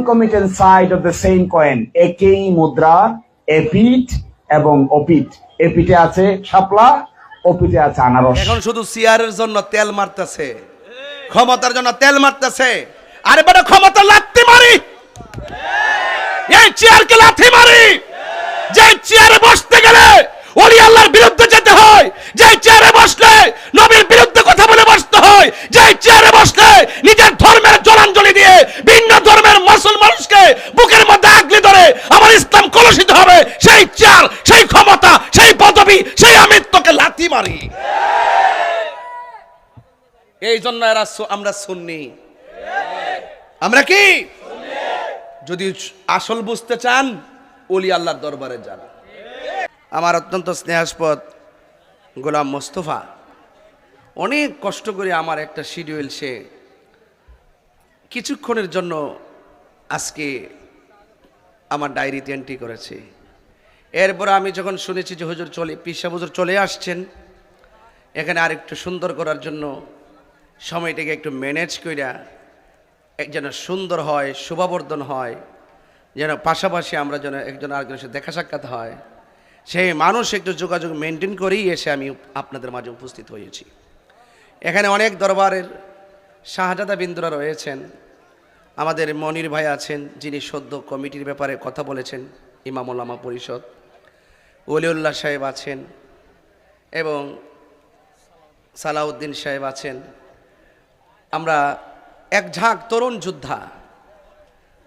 concomitant side of the same coin, একই মুদ্রা, এপিঠ এবং ওপিঠ। এপিঠে আছে শাপলা, ওপিঠে আছে আনারস। এখন শুধু চেয়ারের জন্য তেল মারতেছে, ক্ষমতার জন্য তেল মারতেছে। আরে বেটা ক্ষমতা লাথি মারি, এই চেয়ারকে লাথি মারি। যে চেয়ারে বসতে গেলে ওলি আল্লাহর বিরুদ্ধে যেতে হয়, যে চেয়ারে বসলে নবীর বিরুদ্ধে কথা বলে বসতে হয়, যে চেয়ারে বসলে নিজের ধর্মের জলাঞ্জলি দিয়ে ভিন্ন ধর্মের মুসলমান মানুষকে বুকের মধ্যে আগলে ধরে আমার ইসলাম কলুষিত হবে, সেই চেয়ার, সেই ক্ষমতা, সেই পদবি, সেই আমিত্বকে লাথি মারি। এই জন্য আমরা সুন্নি। আমরা কি? যদি আসল বুঝতে চান ওলি আল্লাহর দরবারে যান। আমার অত্যন্ত স্নেহাস্পদ গোলাম মোস্তফা অনেক কষ্ট করে আমার একটা শিডিউল সে কিছুক্ষণের জন্য আজকে আমার ডায়েরিতে এন্ট্রি করেছে। এরপর আমি যখন শুনেছি যে হুজুর পীর সাহেব হুজুর চলে আসছেন, এখানে আরেকটু সুন্দর করার জন্য সময়টাকে একটু ম্যানেজ কইরা যেন সুন্দর হয়, শোভাবর্ধন হয়, যেন পাশাপাশি আমরা যেন একজন আরেকজনের সাথে দেখা সাক্ষাৎ হয়, সেই মানুষ একটু যোগাযোগ মেনটেন করেই এসে আমি আপনাদের মাঝে উপস্থিত হয়েছি। এখানে অনেক দরবারের শাহজাদা বিন্দুরা রয়েছেন। আমাদের মনির ভাই আছেন, যিনি সদ্য কমিটির ব্যাপারে কথা বলেছেন, ইমাম ওলামা পরিষদ। ওলিউল্লাহ সাহেব আছেন এবং সালাউদ্দিন সাহেব আছেন। আমরা এক ঝাঁক তরুণ যোদ্ধা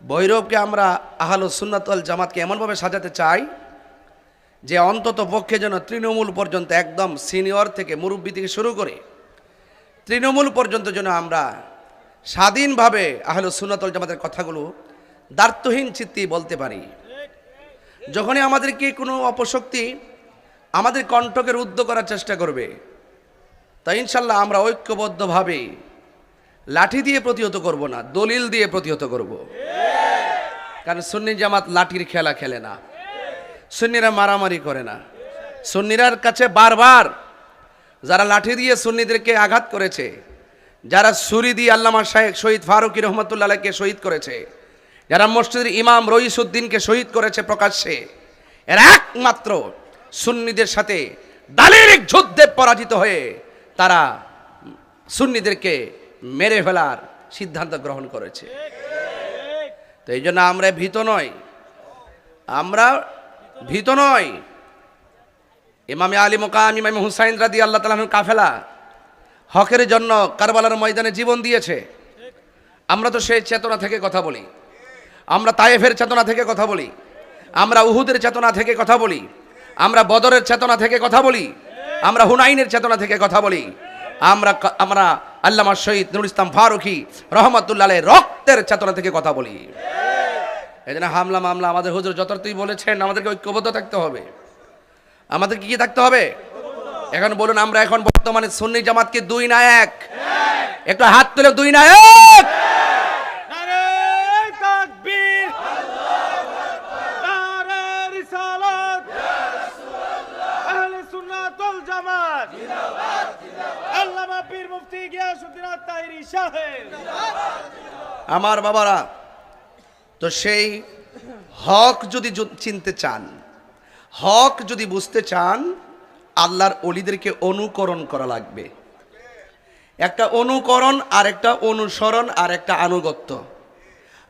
ভৈরবকে আমরা আহলুস সুন্নাত ওয়াল জামাতকে এমনভাবে সাজাতে চাই যে অন্তত পক্ষে যেন তৃণমূল পর্যন্ত, একদম সিনিয়র থেকে মুরব্বী থেকে শুরু করে তৃণমূল পর্যন্ত যেন আমরা স্বাধীনভাবে আহলুস সুন্নাত ওয়াল জামাতের কথাগুলো দ্বার্থহীন চিত্তে বলতে পারি। যখনই আমাদেরকে কোনো অপশক্তি আমাদের কণ্ঠকে রুদ্ধ করার চেষ্টা করবে, তা ইনশাল্লাহ আমরা ঐক্যবদ্ধভাবে লাঠি দিয়ে প্রতিহত করব না, দলিল দিয়ে প্রতিহত করব। কারণ সুন্নি জামাত লাঠির খেলা খেলে না, সুন্নিরা মারামারি করে না। সুন্নিরার কাছে বারবার যারা লাঠি দিয়ে সুন্নিদেরকে আঘাত করেছে, যারা ছুরি দিয়ে আল্লামা শাহেখ শহীদ ফারুকী রহমতুল্লাহকে শহীদ করেছে, যারা মসজিদের ইমাম রইসুদ্দিনকে শহীদ করেছে প্রকাশ্যে, এরা একমাত্র সুন্নিদের সাথে দালিলিক যুদ্ধে পরাজিত হয়ে তারা সুন্নিদেরকে মেরে ফেলার সিদ্ধান্ত গ্রহণ করেছে। তো এই জন্য আমরা ভীত নই, আমরা ভীত নই। ইমামে আলী মুকাম ইমাম হুসাইন রাদিয়াল্লাহু তাআলা আনহুর কাফেলা হকের জন্য কারবালার ময়দানে জীবন দিয়েছে। আমরা তো সেই চেতনা থেকে কথা বলি, আমরা তায়েফের চেতনা থেকে কথা বলি, আমরা উহুদের চেতনা থেকে কথা বলি, আমরা বদরের চেতনা থেকে কথা বলি, আমরা হুনাইনের চেতনা থেকে কথা বলি, আমরা আল্লামা শহীদ নুরুল ইসলাম ফারুকী রহমতুল্লাহ আলাইহির রক্তের চেতনা থেকে কথা বলি। এই জন্য হামলা মামলা আমাদের হুজুর যথার্থই বলেছেন, আমাদেরকে ঐক্যবদ্ধ থাকতে হবে। আমাদেরকে কি থাকতে হবে? এখন বলুন, আমরা এখন বর্তমানে সুন্নি জামাতকে দুই না এক? একটু হাত তুলে দুই না এক? আমার বাবারা, তো সেই হক যদি চিনতে চান, হক যদি বুঝতে চান, আল্লাহর ওলিদেরকে অনুকরণ করা লাগবে। একটা অনুকরণ আর একটা অনুসরণ আর একটা আনুগত্য।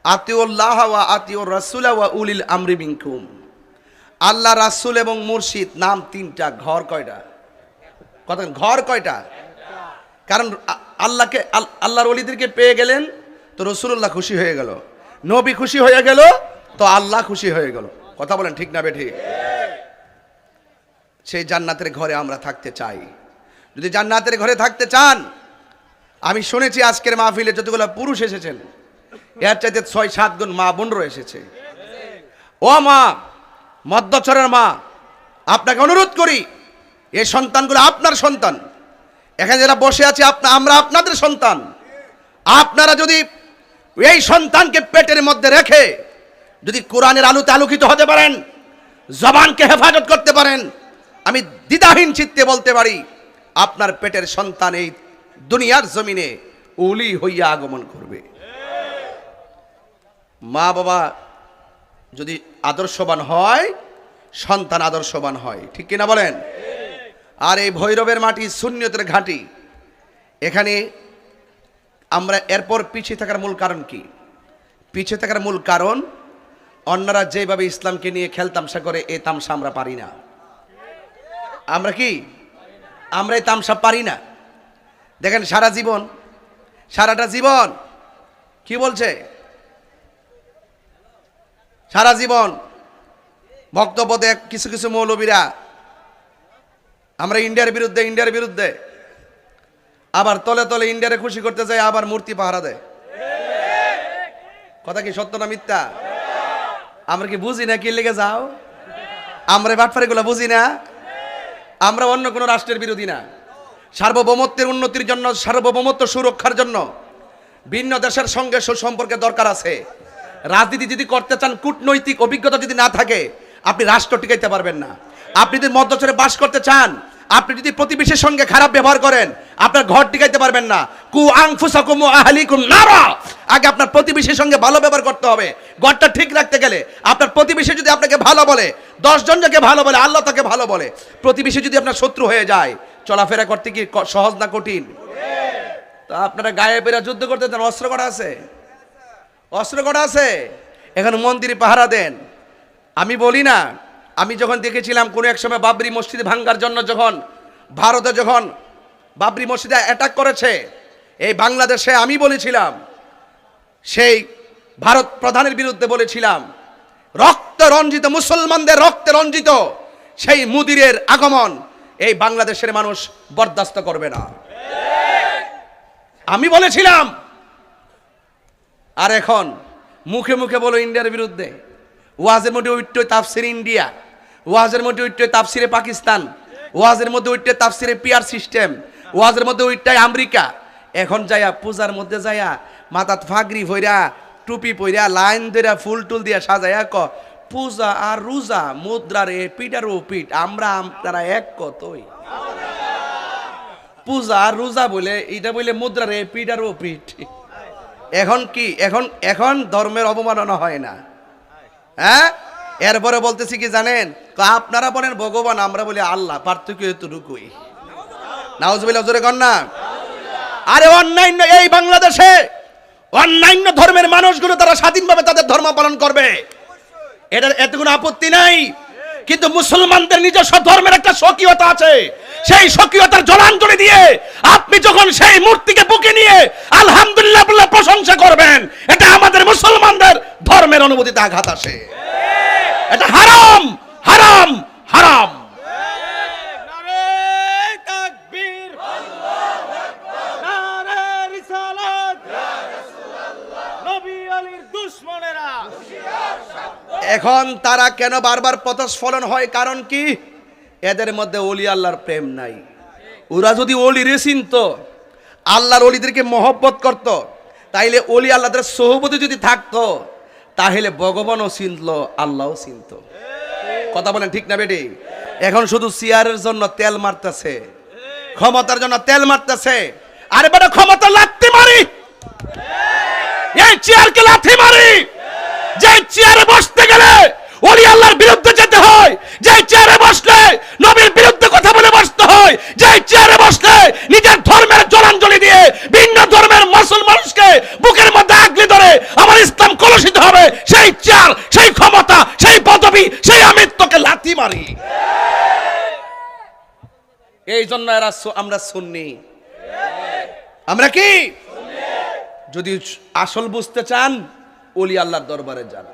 আতিউল্লাহ ওয়া আতিউর রাসূল ওয়া উলিল আমরি মিনকুম। আল্লাহ, রাসূল এবং মুর্শিদ নাম তিনটা, ঘর কয়টা? কথা, ঘর কয়টা? কারণ আল্লাহকে, আল্লাহর ওলিদেরকে পেয়ে গেলেন তো রাসূলুল্লাহ খুশি হয়ে গেল, নবী খুশি হয়ে গেল তো আল্লাহ খুশি হয়ে গেল। কথা বলেন ঠিক না বেঠিক? সেই জান্নাতের ঘরে আমরা থাকতে চাই। যদি জান্নাতের ঘরে থাকতে চান, আমি শুনেছি আজকের মাহফিলে যতগুলো পুরুষ এসেছেন, এর চাইতে ৬-৭ গুণ মা বোনরা এসেছে। ও মা, মধ্যচরের মা, আপনাকে অনুরোধ করি, এই সন্তানগুলো আপনার সন্তান। এখানে যারা বসে আছে আমরা আপনাদের সন্তান। আপনারা যদি এই সন্তানকে পেটের মধ্যে রেখে যদি কোরআনের আলোতে আলোকিত হতে পারেন, জবানকে হেফাজত করতে পারেন, আমি দ্বিধাহীন চিত্তে বলতে পারি আপনার পেটের সন্তান এই দুনিয়ার জমিনে ওলি হইয়া আগমন করবে। মা বাবা যদি আদর্শবান হয়, সন্তান আদর্শবান হয়, ঠিক কিনা বলেন? আর এই ভৈরবের মাটি সুন্নিয়তের ঘাঁটি। এখানে আমরা এরপর পিছিয়ে থাকার মূল কারণ কি? পিছিয়ে থাকার মূল কারণ, অন্যরা যেভাবে ইসলামকে নিয়ে খেলতামশা করে, এই তামসা আমরা পারি না। আমরা কি? আমরা এই তামসা পারি না। দেখেন সারাটা জীবন কি বলছে? সারা জীবন বক্তব্য দেয় কিছু কিছু মৌলবীরা, আমরা ইন্ডিয়ার বিরুদ্ধে, আবার তলে তলে ইন্ডিয়ারে খুশি করতে যায়, আবার মূর্তি পাহারা দেয়। কথা কি সত্য না মিথ্যা? আমরা কি বুঝি না কি লেগে যাও? আমরা বাটফারিগুলো বুঝি না? আমরা অন্য কোনো রাষ্ট্রের বিরোধী না। সার্বভৌমত্বের উন্নতির জন্য, সার্বভৌমত্ব সুরক্ষার জন্য ভিন্ন দেশের সঙ্গে সুসম্পর্কের দরকার আছে। রাজনীতি যদি করতে চান, কূটনৈতিক অভিজ্ঞতা যদি না থাকে, আপনি রাষ্ট্র টিকাইতে পারবেন না। আপনি যদি মধ্যচরে বাস করতে চান, আপনি যদি প্রতিবেশীর সঙ্গে খারাপ ব্যবহার করেন, আপনার ঘর টিকাইতে পারবেন না। কু আনফুসাকুম ওয়া আহলিকুম নারা। আগে আপনার প্রতিবেশীর সঙ্গে ভালো ব্যবহার করতে হবে। ঘরটা ঠিক রাখতে গেলে আপনার প্রতিবেশী যদি আপনাকে ভালো বলে, 10 জন যাকে ভালো বলে, আল্লাহ তাকে ভালো বলে। প্রতিবেশী যদি আপনার শত্রু হয়ে যায়, চলাফেরা করতে কি সহজ না কঠিন? তা আপনারা গায়ে বেরা যুদ্ধ করতে চান, অস্ত্র কটা আছে। এখন মন্দিরে পাহারা দেন। আমি বলি না, আমি যখন দেখেছিলাম কোনো এক সময় বাবরি মসজিদ ভাঙ্গার জন্য, যখন ভারতে যখন বাবরি মসজিদে অ্যাটাক করেছে এই বাংলাদেশে, আমি বলেছিলাম, সেই ভারত প্রধানের বিরুদ্ধে বলেছিলাম, রক্ত রঞ্জিত, মুসলমানদের রক্তে রঞ্জিত সেই মুদিরের আগমন এই বাংলাদেশের মানুষ বরদাস্ত করবে না, আমি বলেছিলাম। আর এখন মুখে মুখে বলো ইন্ডিয়ার বিরুদ্ধে। ওয়াজের মধ্যে উঠতে তাফসির ইন্ডিয়া, ওয়াজের মধ্যে উঠতে তাফসিরে পাকিস্তান, ওয়াজের মধ্যে উঠতে তাফসিরে পিআর সিস্টেম, ওয়াজের মধ্যে উঠটাই আমেরিকা। এখন যাইয়া পূজার মধ্যে যাইয়া মাথাত ফাগরি ভইরা, টুপি পইরা, লাইন ধইরা, ফুল টুল দিয়া সাজাইয়া পূজা আর রোজা মুদ্রার এ পিঠ আর ও পিঠ, আমরা তারা এক কতই। পূজা আর রোজা বলে এটা বলে মুদ্রার এ পিঠ আর ও পিঠ। এখন কি? এখন ধর্মের অবমাননা হয় না, হ্যাঁ? এরপরে বলতেছি কি জানেন? আপনারা বলেন ভগবান, আমরা বলি আল্লাহ, পার্থক্য এতটুকুই। নাউজুবিল্লাহ, জোরে কর না। আরে অন্যান্য এই বাংলাদেশে অন্যান্য ধর্মের মানুষগুলো তারা স্বাধীনভাবে তাদের ধর্ম পালন করবে, এতে কোনো আপত্তি নাই। কিন্তু মুসলমানদের নিজস্ব ধর্মের একটা স্বকীয়তা আছে। সেই স্বকীয়তার জলাঞ্জলি দিয়ে আপনি যখন সেই মূর্তিকে বুকে নিয়ে আলহামদুলিল্লাহ বলে প্রশংসা করবেন, এটা আমাদের মুসলমানদের ধর্মের অনুভূতিতে আঘাত আসে। এটা হারাম, হারাম, হারাম। এখন তারা কেন বারবার পথস্খলন হয়? কারণ কি? এদের মধ্যে ওলি আল্লাহর প্রেম নাই। ওরা যদি ওলিরে চিনতো, আল্লাহর ওলিদেরকে মহব্বত করত, তাইলে ওলি আল্লাহদের সোহবতে যদি থাকতো, তাহলে ভগবানও চিনল, আল্লাহও চিনত। কথা বলেন ঠিক না বেটি? এখন শুধু চেয়ারের জন্য তেল মারতেছে, ক্ষমতার জন্য তেল মারতেছে। আরে বেটা, ক্ষমতা লাথি মারি, এই চেয়ারকে লাথি মারি। যে চেয়ারে বসতে গেলে ওলি আল্লাহর বিরুদ্ধে যেতে হয়, যে চেয়ারে বসলে নবীর বিরুদ্ধে কথা বলে বসতে হয়, যে চেয়ারে বসলে নিজের ধর্মের জলাঞ্জলি দিয়ে ভিন্ন ধর্মের মুসলমানকে বুকের মধ্যে আগলে ধরে আমার ইসলাম কলুষিত হবে, সেই চেয়ার, সেই ক্ষমতা, সেই পদবি, সেই আমিত্বকে লাথি মারি। এই জন্য আমরা সুন্নি। আমরা কি? যদি আসল বুঝতে চান, ওলি আল্লাহর দরবারে যান।